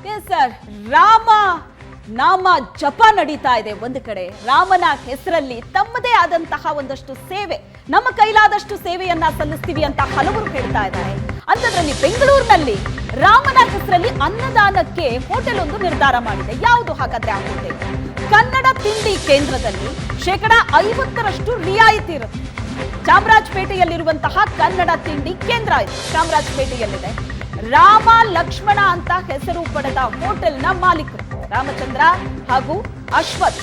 Yes sir, Rama ನಾಮ ಜಪ ನಡೀತಾ ಇದೆ. ಒಂದು ಕಡೆ ರಾಮನ ಹೆಸರಲ್ಲಿ ತಮ್ಮದೇ ಆದಂತಹ ಒಂದಷ್ಟು ಸೇವೆ, ನಮ್ಮ ಕೈಲಾದಷ್ಟು ಸೇವೆಯನ್ನ ಸಲ್ಲಿಸ್ತೀವಿ ಅಂತ ಹಲವರು ಹೇಳ್ತಾ ಇದ್ದಾರೆ. ಅಂಥದ್ರಲ್ಲಿ ಬೆಂಗಳೂರಿನಲ್ಲಿ ರಾಮನ ಹೆಸರಲ್ಲಿ ಅನ್ನದಾನಕ್ಕೆ ಹೋಟೆಲ್ ಒಂದು ನಿರ್ಧಾರ ಮಾಡಿದೆ. ಯಾವುದು ಹಾಗಾದ್ರೆ ಆ ಹೋಟೆಲ್? ಕನ್ನಡ ತಿಂಡಿ ಕೇಂದ್ರದಲ್ಲಿ 50% ರಿಯಾಯಿತಿ ಇರುತ್ತೆ. ಚಾಮರಾಜಪೇಟೆಯಲ್ಲಿರುವಂತಹ ಕನ್ನಡ ತಿಂಡಿ ಕೇಂದ್ರ ಇದೆ, ಚಾಮರಾಜಪೇಟೆಯಲ್ಲಿದೆ. ರಾಮ ಲಕ್ಷ್ಮಣ ಅಂತ ಹೆಸರು ಪಡೆದ ಹೋಟೆಲ್ನ ಮಾಲೀಕರು ರಾಮಚಂದ್ರ ಹಾಗೂ ಅಶ್ವಥ್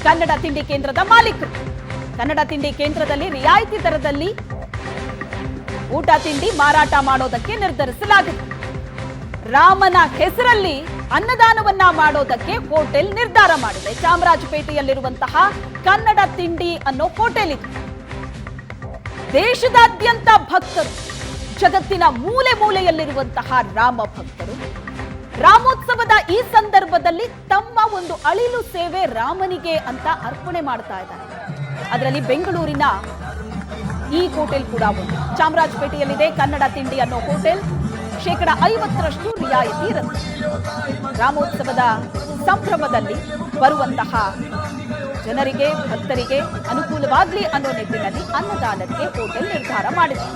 ಕನ್ನಡ ತಿಂಡಿ ಕೇಂದ್ರದ ಮಾಲೀಕರು. ಕನ್ನಡ ತಿಂಡಿ ಕೇಂದ್ರದಲ್ಲಿ ರಿಯಾಯಿತಿ ದರದಲ್ಲಿ ಊಟ ತಿಂಡಿ ಮಾರಾಟ ಮಾಡೋದಕ್ಕೆ ನಿರ್ಧರಿಸಲಾಗಿದೆ. ರಾಮನ ಹೆಸರಲ್ಲಿ ಅನ್ನದಾನವನ್ನ ಮಾಡೋದಕ್ಕೆ ಹೋಟೆಲ್ ನಿರ್ಧಾರ ಮಾಡಿದೆ. ಚಾಮರಾಜಪೇಟೆಯಲ್ಲಿರುವಂತಹ ಕನ್ನಡ ತಿಂಡಿ ಅನ್ನೋ ಹೋಟೆಲ್ ಇದು. ದೇಶದಾದ್ಯಂತ ಭಕ್ತರು, ಜಗತ್ತಿನ ಮೂಲೆ ಮೂಲೆಯಲ್ಲಿರುವಂತಹ ರಾಮ ಭಕ್ತರು ರಾಮೋತ್ಸವದ ಈ ಸಂದರ್ಭದಲ್ಲಿ ತಮ್ಮ ಒಂದು ಅಳಿಲು ಸೇವೆ ರಾಮನಿಗೆ ಅಂತ ಅರ್ಪಣೆ ಮಾಡ್ತಾ ಇದ್ದಾರೆ. ಅದರಲ್ಲಿ ಬೆಂಗಳೂರಿನ ಈ ಹೋಟೆಲ್ ಕೂಡ ಒಂದು. ಚಾಮರಾಜಪೇಟೆಯಲ್ಲಿದೆ ಕನ್ನಡ ತಿಂಡಿ ಅನ್ನೋ ಹೋಟೆಲ್. 50% ರಿಯಾಯಿತಿ ಇರುತ್ತೆ. ರಾಮೋತ್ಸವದ ಸಂಭ್ರಮದಲ್ಲಿ ಬರುವಂತಹ ಜನರಿಗೆ, ಭಕ್ತರಿಗೆ ಅನುಕೂಲವಾಗ್ಲಿ ಅನ್ನೋ ನಿಟ್ಟಿನಲ್ಲಿ ಅನ್ನದಾನಕ್ಕೆ ಹೋಟೆಲ್ ನಿರ್ಧಾರ ಮಾಡಿದೆ.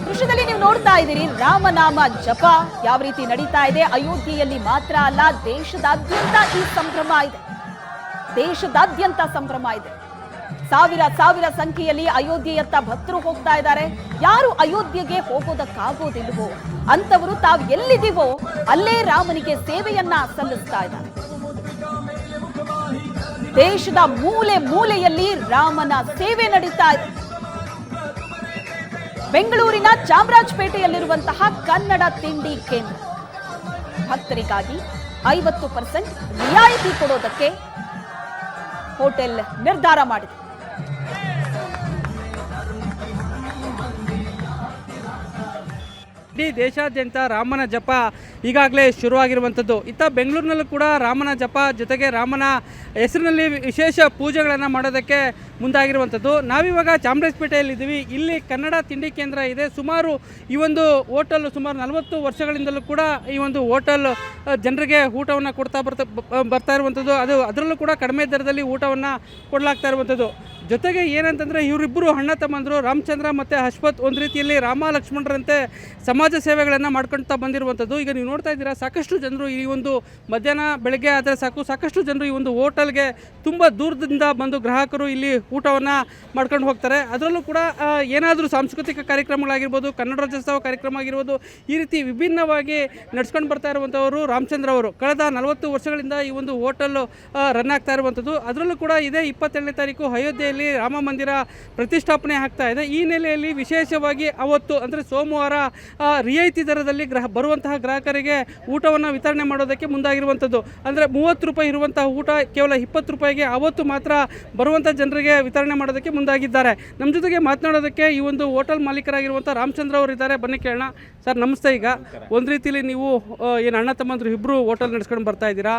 ದೃಶ್ಯದಲ್ಲಿ ನೀವು ನೋಡ್ತಾ ಇದ್ದೀರಿ ರಾಮನಾಮ ಜಪ ಯಾವ ರೀತಿ ನಡೀತಾ ಇದೆ. ಅಯೋಧ್ಯೆಯಲ್ಲಿ ಮಾತ್ರ ಅಲ್ಲ, ದೇಶದಾದ್ಯಂತ ಈ ಸಂಭ್ರಮ ಇದೆ. ದೇಶದಾದ್ಯಂತ ಸಂಭ್ರಮ ಇದೆ. ಸಾವಿರ ಸಂಖ್ಯೆಯಲ್ಲಿ ಅಯೋಧ್ಯೆಯತ್ತ ಭಕ್ತರು ಹೋಗ್ತಾ ಇದ್ದಾರೆ. ಯಾರು ಅಯೋಧ್ಯೆಗೆ ಹೋಗೋದಕ್ಕಾಗೋದಿಲ್ವೋ ಅಂತವರು ತಾವು ಎಲ್ಲಿದ್ದೀವೋ ಅಲ್ಲೇ ರಾಮನಿಗೆ ಸೇವೆಯನ್ನ ಸಲ್ಲಿಸ್ತಾ ಇದ್ದಾರೆ. ದೇಶದ ಮೂಲೆ ಮೂಲೆಯಲ್ಲಿ ರಾಮನ ಸೇವೆ ನಡೀತಾ ಇದೆ. ಬೆಂಗಳೂರಿನ ಚಾಮರಾಜಪೇಟೆಯಲ್ಲಿರುವಂತಹ ಕನ್ನಡ ತಿಂಡಿ ಕೇಂದ್ರ ಭಕ್ತರಿಗಾಗಿ 50% ರಿಯಾಯಿತಿ ಕೊಡೋದಕ್ಕೆ ಹೋಟೆಲ್ ನಿರ್ಧಾರ ಮಾಡಿದೆ. ಇಡೀ ದೇಶಾದ್ಯಂತ ರಾಮನ ಜಪ ಈಗಾಗಲೇ ಶುರುವಾಗಿರುವಂಥದ್ದು. ಇತ್ತ ಬೆಂಗಳೂರಿನಲ್ಲೂ ಕೂಡ ರಾಮನ ಜಪ ಜೊತೆಗೆ ರಾಮನ ಹೆಸರಿನಲ್ಲಿ ವಿಶೇಷ ಪೂಜೆಗಳನ್ನು ಮಾಡೋದಕ್ಕೆ ಮುಂದಾಗಿರುವಂಥದ್ದು. ನಾವಿವಾಗ ಚಾಮರಾಜಪೇಟೆಯಲ್ಲಿದ್ದೀವಿ. ಇಲ್ಲಿ ಕನ್ನಡ ತಿಂಡಿ ಕೇಂದ್ರ ಇದೆ. ಸುಮಾರು ಈ ಒಂದು ಹೋಟೆಲ್ ಸುಮಾರು 40 ವರ್ಷಗಳಿಂದಲೂ ಕೂಡ ಈ ಒಂದು ಹೋಟೆಲ್ ಜನರಿಗೆ ಊಟವನ್ನು ಕೊಡ್ತಾ ಬರ್ತಾ ಇರುವಂಥದ್ದು. ಅದರಲ್ಲೂ ಕೂಡ ಕಡಿಮೆ ದರದಲ್ಲಿ ಊಟವನ್ನು ಕೊಡಲಾಗ್ತಾ ಇರುವಂಥದ್ದು. ಜೊತೆಗೆ ಏನಂತಂದರೆ ಇವರಿಬ್ಬರು ಅಣ್ಣ ತಮ್ಮಂದರು ರಾಮಚಂದ್ರ ಮತ್ತು ಅಶ್ವಥ್ ಒಂದು ರೀತಿಯಲ್ಲಿ ರಾಮ ಲಕ್ಷ್ಮಣರಂತೆ ಸಮಾಜ ಸೇವೆಗಳನ್ನು ಮಾಡ್ಕೊಳ್ತಾ ಬಂದಿರುವಂಥದ್ದು. ಈಗ ನೀವು ನೋಡ್ತಾ ಇದ್ದೀರಾ, ಸಾಕಷ್ಟು ಜನರು ಈ ಒಂದು ಮಧ್ಯಾಹ್ನ ಬೆಳಗ್ಗೆ ಆದರೆ ಸಾಕಷ್ಟು ಜನರು ಈ ಒಂದು ಹೋಟೆಲ್ಗೆ ತುಂಬ ದೂರದಿಂದ ಬಂದು ಗ್ರಾಹಕರು ಇಲ್ಲಿ ಊಟವನ್ನು ಮಾಡ್ಕೊಂಡು ಹೋಗ್ತಾರೆ. ಅದರಲ್ಲೂ ಕೂಡ ಏನಾದರೂ ಸಾಂಸ್ಕೃತಿಕ ಕಾರ್ಯಕ್ರಮಗಳಾಗಿರ್ಬೋದು, ಕನ್ನಡ ರಾಜ್ಯೋತ್ಸವ ಕಾರ್ಯಕ್ರಮ ಆಗಿರ್ಬೋದು, ಈ ರೀತಿ ವಿಭಿನ್ನವಾಗಿ ನಡ್ಸ್ಕೊಂಡು ಬರ್ತಾ ಇರುವಂಥವರು ರಾಮಚಂದ್ರ ಅವರು. ಕಳೆದ 40 ವರ್ಷಗಳಿಂದ ಈ ಒಂದು ಹೋಟೆಲ್ ರನ್ ಆಗ್ತಾ ಇರುವಂಥದ್ದು. ಅದರಲ್ಲೂ ಕೂಡ ಇದೇ 27ನೇ ತಾರೀಕು ಅಯೋಧ್ಯೆಯಲ್ಲಿ ರಾಮ ಮಂದಿರ ಪ್ರತಿಷ್ಠಾಪನೆ ಆಗ್ತಾ ಇದೆ. ಈ ನೆಲೆಯಲ್ಲಿ ವಿಶೇಷವಾಗಿ ಅವತ್ತು ಅಂದರೆ ಸೋಮವಾರ ರಿಯಾಯಿತಿ ದರದಲ್ಲಿ ಬರುವಂತಹ ಗ್ರಾಹಕರಿಗೆ ಊಟವನ್ನು ವಿತರಣೆ ಮಾಡೋದಕ್ಕೆ ಮುಂದಾಗಿರುವಂಥದ್ದು. ಅಂದರೆ 30 ರೂಪಾಯಿ ಇರುವಂತಹ ಊಟ ಕೇವಲ 20 ರೂಪಾಯಿಗೆ ಅವತ್ತು ಮಾತ್ರ ಬರುವಂಥ ಜನರಿಗೆ ವಿತರಣೆ ಮಾಡೋದಕ್ಕೆ ಮುಂದಾಗಿದ್ದಾರೆ. ನಮ್ಮ ಜೊತೆಗೆ ಮಾತನಾಡೋದಕ್ಕೆ ಈ ಒಂದು ಹೋಟೆಲ್ ಮಾಲೀಕರಾಗಿರುವಂಥ ರಾಮಚಂದ್ರ ಅವರು ಇದ್ದಾರೆ. ಬನ್ನಿ ಕೇಳೋಣ. ಸರ್ ನಮಸ್ತೆ. ಈಗ ಒಂದು ರೀತಿಯಲ್ಲಿ ನೀವು ಏನು ಅಣ್ಣ ತಮ್ಮಂದರು ಇಬ್ಬರು ಹೋಟೆಲ್ ನಡೆಸ್ಕೊಂಡು ಬರ್ತಾ ಇದ್ದೀರಾ,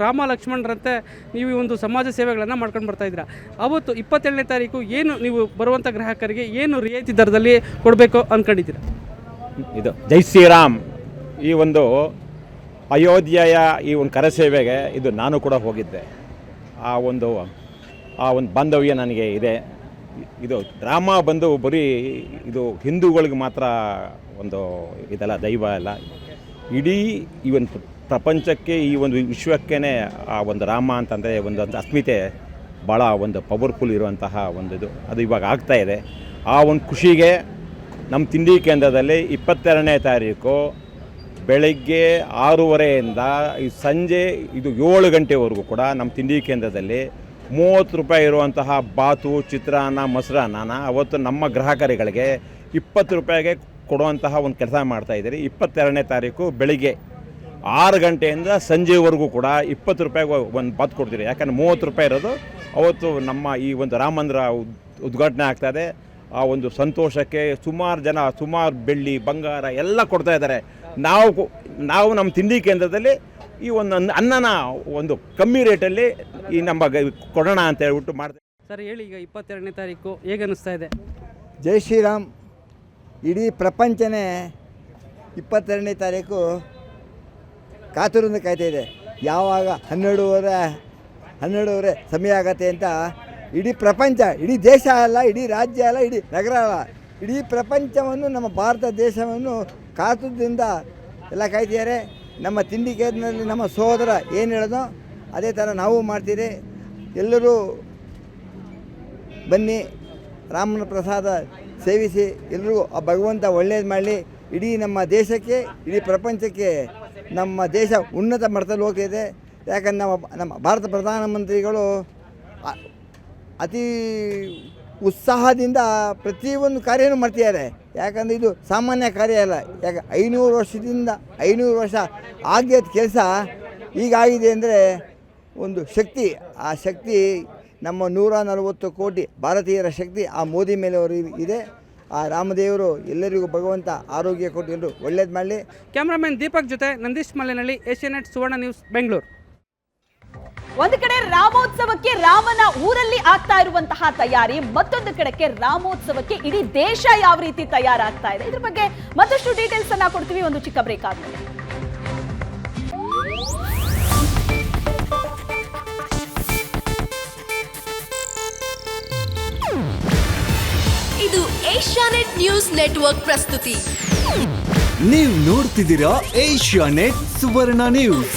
ರಾಮ ಲಕ್ಷ್ಮಣರಂತೆ ನೀವು ಈ ಒಂದು ಸಮಾಜ ಸೇವೆಗಳನ್ನು ಮಾಡ್ಕೊಂಡು ಬರ್ತಾ ಇದ್ದೀರಾ. ಅವತ್ತು 27ನೇ ತಾರೀಕು ಏನು ನೀವು ಬರುವಂಥ ಗ್ರಾಹಕರಿಗೆ ಏನು ರಿಯಾಯಿತಿ ದರದಲ್ಲಿ ಕೊಡಬೇಕು ಅಂದ್ಕೊಂಡಿದ್ದೀರಾ? ಇದು ಜೈ ಶ್ರೀರಾಮ್ ಈ ಒಂದು ಅಯೋಧ್ಯೆಯ ಈ ಒಂದು ಕರಸೇವೆಗೆ ಇದು ನಾನು ಕೂಡ ಹೋಗಿದ್ದೆ. ಆ ಒಂದು ಬಾಂಧವ್ಯ ನನಗೆ ಇದೆ. ಇದು ರಾಮ ಬಂದು ಬರೀ ಇದು ಹಿಂದೂಗಳಿಗೆ ಮಾತ್ರ ಒಂದು ಇದೆಲ್ಲ ದೈವ ಅಲ್ಲ, ಇಡೀ ಈ ಒಂದು ಪ್ರಪಂಚಕ್ಕೆ, ಈ ಒಂದು ವಿಶ್ವಕ್ಕೇ ಆ ಒಂದು ರಾಮ ಅಂತಂದರೆ ಒಂದು ಅಸ್ಮಿತೆ ಭಾಳ ಒಂದು ಪವರ್ಫುಲ್ ಇರುವಂತಹ ಒಂದು ಇದು ಅದು ಇವಾಗ ಆಗ್ತಾಯಿದೆ. ಆ ಒಂದು ಖುಷಿಗೆ ನಮ್ಮ ತಿಂಡಿ ಕೇಂದ್ರದಲ್ಲಿ 22ನೇ ತಾರೀಕು ಬೆಳಗ್ಗೆ 6:30ಯಿಂದ ಈ ಸಂಜೆ ಇದು 7 ಗಂಟೆವರೆಗೂ ಕೂಡ ನಮ್ಮ ತಿಂಡಿ ಕೇಂದ್ರದಲ್ಲಿ 30 ರೂಪಾಯಿ ಇರುವಂತಹ ಬಾತು, ಚಿತ್ರಾನ್ನ, ಮೊಸರನ್ನ ಅವತ್ತು ನಮ್ಮ ಗ್ರಾಹಕರುಗಳಿಗೆ 20 ರೂಪಾಯಿಗೆ ಕೊಡುವಂತಹ ಒಂದು ಕೆಲಸ ಮಾಡ್ತಾಯಿದ್ದೀರಿ. 22ನೇ ತಾರೀಕು ಬೆಳಿಗ್ಗೆ 6 ಗಂಟೆಯಿಂದ ಸಂಜೆವರೆಗೂ ಕೂಡ 20 ರೂಪಾಯಿಗೆ ಒಂದು ಬಾತ್ ಕೊಡ್ತೀರಿ. ಯಾಕಂದರೆ 30 ರೂಪಾಯಿ ಇರೋದು ಅವತ್ತು ನಮ್ಮ ಈ ಒಂದು ರಾಮ ಮಂದಿರ ಉದ್ಘಾಟನೆ ಆಗ್ತಾಯಿದೆ. ಆ ಒಂದು ಸಂತೋಷಕ್ಕೆ ಸುಮಾರು ಜನ ಸುಮಾರು ಬೆಳ್ಳಿ ಬಂಗಾರ ಎಲ್ಲ ಕೊಡ್ತಾ ಇದ್ದಾರೆ. ನಾವು ನಮ್ಮ ತಿಂಡಿ ಕೇಂದ್ರದಲ್ಲಿ ಈ ಒಂದು ಅನ್ನನ ಒಂದು ಕಮ್ಮಿ ರೇಟಲ್ಲಿ ಈ ನಮ್ಮ ಕೊಡೋಣ ಅಂತ ಹೇಳ್ಬಿಟ್ಟು ಮಾಡ್ತೀವಿ. ಸರ್ ಹೇಳಿ, ಈಗ 22ನೇ ತಾರೀಕು ಹೇಗೆ ಅನ್ನಿಸ್ತಾ ಇದೆ? ಜೈ ಶ್ರೀರಾಮ್. ಇಡೀ ಪ್ರಪಂಚನೇ 22ನೇ ತಾರೀಕು ಕಾತುರದಿಂದ ಕಾಯ್ತಾ ಇದೆ. ಯಾವಾಗ 12:30 ಸಮಯ ಆಗತ್ತೆ ಅಂತ ಇಡೀ ಪ್ರಪಂಚ, ಇಡೀ ದೇಶ ಅಲ್ಲ, ಇಡೀ ರಾಜ್ಯ ಅಲ್ಲ, ಇಡೀ ನಗರ ಅಲ್ಲ, ಇಡೀ ಪ್ರಪಂಚವನ್ನು, ನಮ್ಮ ಭಾರತ ದೇಶವನ್ನು ಕಾತುರದಿಂದ ಎಲ್ಲ ಕಾಯ್ತಿದ್ದಾರೆ. ನಮ್ಮ ತಿಂಡಿ ಕೇಂದ್ರದಲ್ಲಿ ನಮ್ಮ ಸಹೋದರ ಏನು ಹೇಳೋದು ಅದೇ ಥರ ನಾವು ಮಾಡ್ತೀರಿ. ಎಲ್ಲರೂ ಬನ್ನಿ, ರಾಮನ ಪ್ರಸಾದ ಸೇವಿಸಿ, ಎಲ್ರಿಗೂ ಆ ಭಗವಂತ ಒಳ್ಳೇದು ಮಾಡಲಿ. ಇಡೀ ನಮ್ಮ ದೇಶಕ್ಕೆ, ಇಡೀ ಪ್ರಪಂಚಕ್ಕೆ ನಮ್ಮ ದೇಶ ಉನ್ನತ ಮಟ್ಟದಲ್ಲಿ ಹೋಗ್ತಿದೆ. ಯಾಕಂದ್ರೆ ನಮ್ಮ ಭಾರತ ಪ್ರಧಾನಮಂತ್ರಿಗಳು ಅತಿ ಉತ್ಸಾಹದಿಂದ ಪ್ರತಿಯೊಂದು ಕಾರ್ಯನೂ ಮಾಡ್ತಿದ್ದಾರೆ. ಯಾಕಂದರೆ ಇದು ಸಾಮಾನ್ಯ ಕಾರ್ಯ ಅಲ್ಲ. ಯಾಕೆ 500 ವರ್ಷ ಆಗಿದ್ದ ಕೆಲಸ ಈಗಾಗಿದೆ ಅಂದರೆ ಒಂದು ಶಕ್ತಿ. ಆ ಶಕ್ತಿ ನಮ್ಮ 140 ಕೋಟಿ ಭಾರತೀಯರ ಶಕ್ತಿ ಆ ಮೋದಿ ಮೇಲೆ ಅವರು ಇದೆ. ಆ ರಾಮದೇವರು ಎಲ್ಲರಿಗೂ ಭಗವಂತ ಆರೋಗ್ಯ ಕೊಟ್ಟು ಎಲ್ಲರೂ ಒಳ್ಳೇದು ಮಾಡಲಿ. ಕ್ಯಾಮ್ರಾಮನ್ ದೀಪಕ್ ಜೊತೆ ನಂದೀಶ್ ಮಲ್ಲೆನಹಳ್ಳಿ, ಏಷ್ಯಾನೆಟ್ ಸುವರ್ಣ ನ್ಯೂಸ್, ಬೆಂಗಳೂರು. ಒಂದು ಕಡೆ ರಾಮೋತ್ಸವಕ್ಕೆ ರಾಮನ ಊರಲ್ಲಿ ಆಗ್ತಾ ಇರುವಂತಹ ತಯಾರಿ, ಮತ್ತೊಂದು ಕಡೆಗೆ ರಾಮೋತ್ಸವಕ್ಕೆ ಇಡೀ ದೇಶ ಯಾವ ರೀತಿ ತಯಾರಾಗ್ತಾ ಇದೆ, ಇದ್ರ ಬಗ್ಗೆ ಮತ್ತಷ್ಟು ಡೀಟೇಲ್ಸ್ ಅನ್ನ ಕೊಡ್ತೀವಿ ಒಂದು ಚಿಕ್ಕ ಬ್ರೇಕ್ ಆದ್ಮೇಲೆ. ಇದು ಏಷ್ಯಾನೆಟ್ ನ್ಯೂಸ್ ನೆಟ್ವರ್ಕ್ ಪ್ರಸ್ತುತಿ. ನೀವು ನೋಡ್ತಿದ್ದೀರಾ ಏಷ್ಯಾನೆಟ್ ಸುವರ್ಣ ನ್ಯೂಸ್.